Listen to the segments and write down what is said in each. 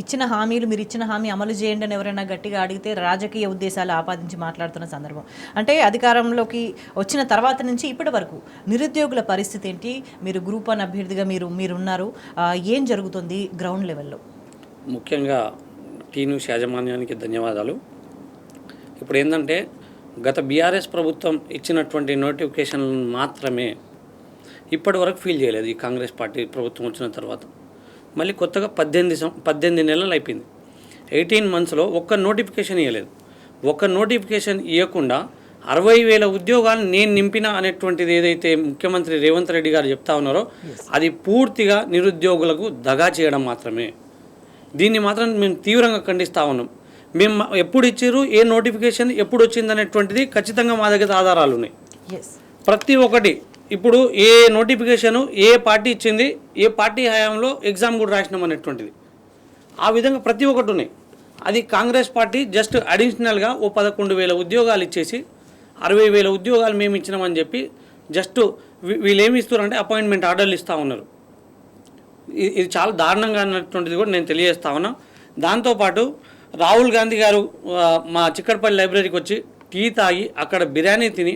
ఇచ్చిన హామీలు మీరు ఇచ్చిన హామీ అమలు చేయండి అని ఎవరైనా గట్టిగా అడిగితే రాజకీయ ఉద్దేశాలు ఆపాదించి మాట్లాడుతున్న సందర్భం. అంటే అధికారంలోకి వచ్చిన తర్వాత నుంచి ఇప్పటి వరకు నిరుద్యోగుల పరిస్థితి ఏంటి? మీరు గ్రూప్ 1 అభ్యర్థిగా మీరున్నారు. ఏం జరుగుతుంది గ్రౌండ్ లెవెల్లో? ముఖ్యంగా టీ న్యూస్ యాజమాన్యానికి ధన్యవాదాలు. ఇప్పుడు ఏంటంటే గత బీఆర్ఎస్ ప్రభుత్వం ఇచ్చినటువంటి నోటిఫికేషన్లను మాత్రమే ఇప్పటి వరకు ఫీల్ చేయలేదు. ఈ కాంగ్రెస్ పార్టీ ప్రభుత్వం వచ్చిన తర్వాత మళ్ళీ కొత్తగా 18 నెలలు అయిపోయింది. 18 మంత్స్లో ఒక్క నోటిఫికేషన్ ఇవ్వలేదు. ఒక్క నోటిఫికేషన్ ఇవ్వకుండా 60,000 ఉద్యోగాలు నేను నింపిన అనేటువంటిది ఏదైతే ముఖ్యమంత్రి రేవంత్ రెడ్డి గారు చెప్తా ఉన్నారో అది పూర్తిగా నిరుద్యోగులకు దగా చేయడం మాత్రమే. దీన్ని మాత్రం మేము తీవ్రంగా ఖండిస్తూ ఉన్నాం. మేము ఎప్పుడు ఇచ్చారు, ఏ నోటిఫికేషన్ ఎప్పుడు వచ్చింది అనేటువంటిది ఖచ్చితంగా మా దగ్గర ఆధారాలు ఉన్నాయి. ప్రతి ఒక్కటి ఇప్పుడు ఏ నోటిఫికేషను ఏ పార్టీ ఇచ్చింది, ఏ పార్టీ హయాంలో ఎగ్జామ్ కూడా రాసినాం అనేటువంటిది ఆ విధంగా ప్రతి ఒక్కటి ఉన్నాయి. అది కాంగ్రెస్ పార్టీ జస్ట్ అడిషనల్గా 11,000 ఉద్యోగాలు ఇచ్చేసి 60,000 ఉద్యోగాలు మేము ఇచ్చినామని చెప్పి జస్ట్ వీళ్ళు ఏమి ఇస్తున్నారంటే అపాయింట్మెంట్ ఆర్డర్లు ఇస్తూ ఉన్నారు. ఇది చాలా దారుణంగా అన్నటువంటిది కూడా నేను తెలియజేస్తా ఉన్నా. దాంతోపాటు రాహుల్ గాంధీ గారు మా చిక్కడపల్లి లైబ్రరీకి వచ్చి టీ తాగి అక్కడ బిర్యానీ తిని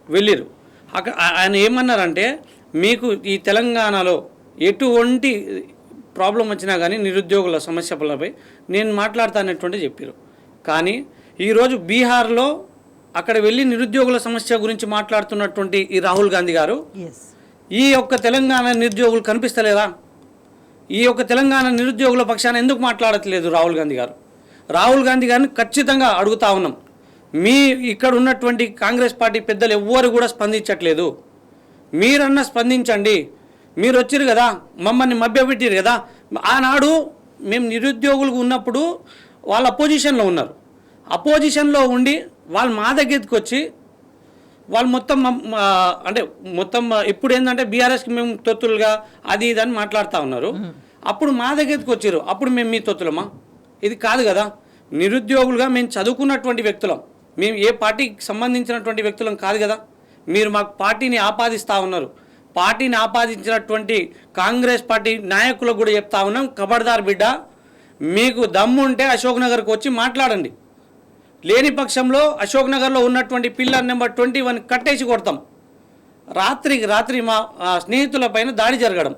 వెళ్ళిరు. అక్కడ ఆయన ఏమన్నారంటే మీకు ఈ తెలంగాణలో ఎటువంటి ప్రాబ్లం వచ్చినా కానీ నిరుద్యోగుల సమస్యలపై నేను మాట్లాడతానటువంటి చెప్పారు. కానీ ఈరోజు బీహార్లో అక్కడ వెళ్ళి నిరుద్యోగుల సమస్య గురించి మాట్లాడుతున్నటువంటి ఈ రాహుల్ గాంధీ గారు ఈ యొక్క తెలంగాణ నిరుద్యోగులు కనిపిస్తలేదా? ఈ యొక్క తెలంగాణ నిరుద్యోగుల పక్షాన ఎందుకు మాట్లాడట్లేదు రాహుల్ గాంధీ గారు? రాహుల్ గాంధీ గారిని ఖచ్చితంగా అడుగుతా ఉన్నాం. మీ ఇక్కడ ఉన్నటువంటి కాంగ్రెస్ పార్టీ పెద్దలు ఎవ్వరు కూడా స్పందించట్లేదు. మీరన్నా స్పందించండి. మీరు వచ్చారు కదా, మమ్మల్ని మభ్యపెట్టారు కదా. ఆనాడు మేము నిరుద్యోగులు ఉన్నప్పుడు వాళ్ళ అపోజిషన్లో ఉన్నారు. అపోజిషన్లో ఉండి వాళ్ళు మా దగ్గరికి వచ్చి వాళ్ళు మొత్తం ఇప్పుడు ఏంటంటే బీఆర్ఎస్కి మేము తొత్తులుగా అది ఇది అని మాట్లాడుతూ ఉన్నారు. అప్పుడు మా దగ్గరికి వచ్చారు, అప్పుడు మేము మీ తొత్తులమా? ఇది కాదు కదా. నిరుద్యోగులుగా మేము చదువుకున్నటువంటి వ్యక్తులం, మేము ఏ పార్టీకి సంబంధించినటువంటి వ్యక్తులం కాదు కదా. మీరు మాకు పార్టీని ఆపాదిస్తూ ఉన్నారు. పార్టీని ఆపాదించినటువంటి కాంగ్రెస్ పార్టీ నాయకులకు కూడా చెప్తా ఉన్నాం, ఖబర్దార్ బిడ్డ, మీకు దమ్ము ఉంటే అశోక్ నగర్కి వచ్చి మాట్లాడండి. లేని పక్షంలో అశోక్ నగర్లో ఉన్నటువంటి పిల్లర్ నెంబర్ 21 కట్టేసి కొడతాం. రాత్రికి రాత్రి మా స్నేహితుల పైన దాడి జరగడం,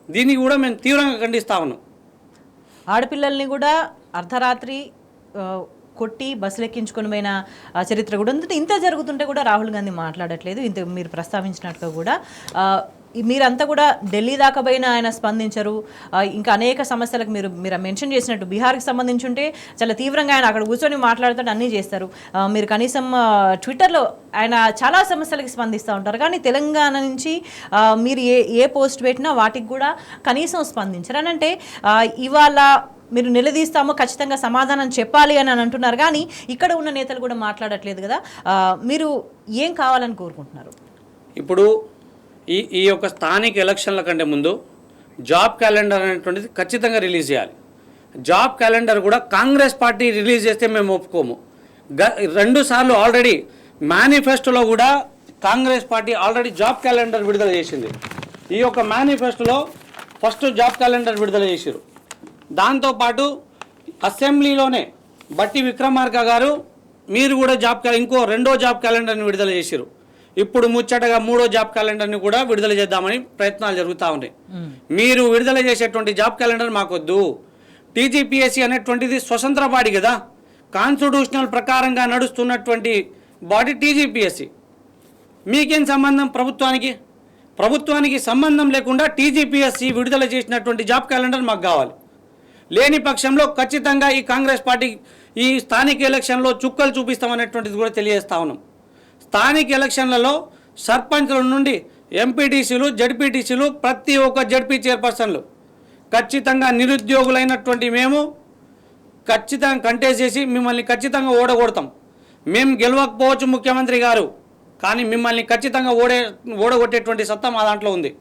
దీన్ని కూడా మేము తీవ్రంగా ఖండిస్తా ఉన్నాం. ఆడపిల్లల్ని కూడా అర్ధరాత్రి కొట్టి బస్సులు ఎక్కించుకొని పోయిన చరిత్ర కూడా ఉంది. ఇంత జరుగుతుంటే కూడా రాహుల్ గాంధీ మాట్లాడట్లేదు. ఇంత మీరు ప్రస్తావించినట్టుగా కూడా మీరంతా కూడా ఢిల్లీ దాకా పోయినా ఆయన స్పందించరు. ఇంకా అనేక సమస్యలకు మీరు మెన్షన్ చేసినట్టు బీహార్కి సంబంధించి ఉంటే చాలా తీవ్రంగా ఆయన అక్కడ కూర్చొని మాట్లాడుతాడు, అన్నీ చేస్తారు. మీరు కనీసం ట్విట్టర్లో ఆయన చాలా సమస్యలకి స్పందిస్తూ ఉంటారు. కానీ తెలంగాణ నుంచి మీరు ఏ పోస్ట్ పెట్టినా వాటికి కూడా కనీసం స్పందించరు. అని అంటే ఇవాళ మీరు నిలదీస్తామో ఖచ్చితంగా సమాధానం చెప్పాలి అని అంటున్నారు. కానీ ఇక్కడ ఉన్న నేతలు కూడా మాట్లాడట్లేదు కదా. మీరు ఏం కావాలని కోరుకుంటున్నారు? ఇప్పుడు ఈ యొక్క స్థానిక ఎలక్షన్ల కంటే ముందు జాబ్ క్యాలెండర్ అనేటువంటిది ఖచ్చితంగా రిలీజ్ చేయాలి. జాబ్ క్యాలెండర్ కూడా కాంగ్రెస్ పార్టీ రిలీజ్ చేస్తే మేము ఒప్పుకోము. 2 సార్లు ఆల్రెడీ మేనిఫెస్టోలో కూడా Congress party already job calendar విడుదల చేసింది. ఈ యొక్క మేనిఫెస్టోలో ఫస్ట్ జాబ్ క్యాలెండర్ విడుదల చేశారు. దాంతోపాటు అసెంబ్లీలోనే బట్టి విక్రమార్క గారు మీరు కూడా ఇంకో 2వ జాబ్ క్యాలెండర్ని విడుదల చేశారు. ఇప్పుడు ముచ్చటగా 3వ జాబ్ క్యాలెండర్ని కూడా విడుదల చేద్దామని ప్రయత్నాలు జరుగుతూ ఉన్నాయి. మీరు విడుదల చేసేటువంటి జాబ్ క్యాలెండర్ మాకొద్దు. టీజీపీఎస్సీ అనేటువంటిది స్వతంత్ర బాడీ కదా, కాన్స్టిట్యూషనల్ ప్రకారంగా నడుస్తున్నటువంటి బాడీ టీజీపీఎస్సీ. మీకేం సంబంధం ప్రభుత్వానికి సంబంధం లేకుండా టీజీపీఎస్సీ విడుదల చేసినటువంటి జాబ్ క్యాలెండర్ మాకు కావాలి. లేని పక్షంలో ఖచ్చితంగా ఈ కాంగ్రెస్ పార్టీ ఈ స్థానిక ఎలక్షన్లో చుక్కలు చూపిస్తామనేటువంటిది కూడా తెలియజేస్తా ఉన్నాం. స్థానిక ఎలక్షన్లలో సర్పంచ్ల నుండి ఎంపీటీసీలు, జడ్పీటీసీలు, ప్రతి ఒక్క జడ్పీ చైర్పర్సన్లు ఖచ్చితంగా నిరుద్యోగులైనటువంటి మేము ఖచ్చితంగా కంటెస్ట్ చేసి మిమ్మల్ని ఖచ్చితంగా ఓడగొడతాం. మేము గెలవకపోవచ్చు ముఖ్యమంత్రి గారు, కానీ మిమ్మల్ని ఖచ్చితంగా ఓడగొట్టేటువంటి సత్తా మా దాంట్లో ఉంది.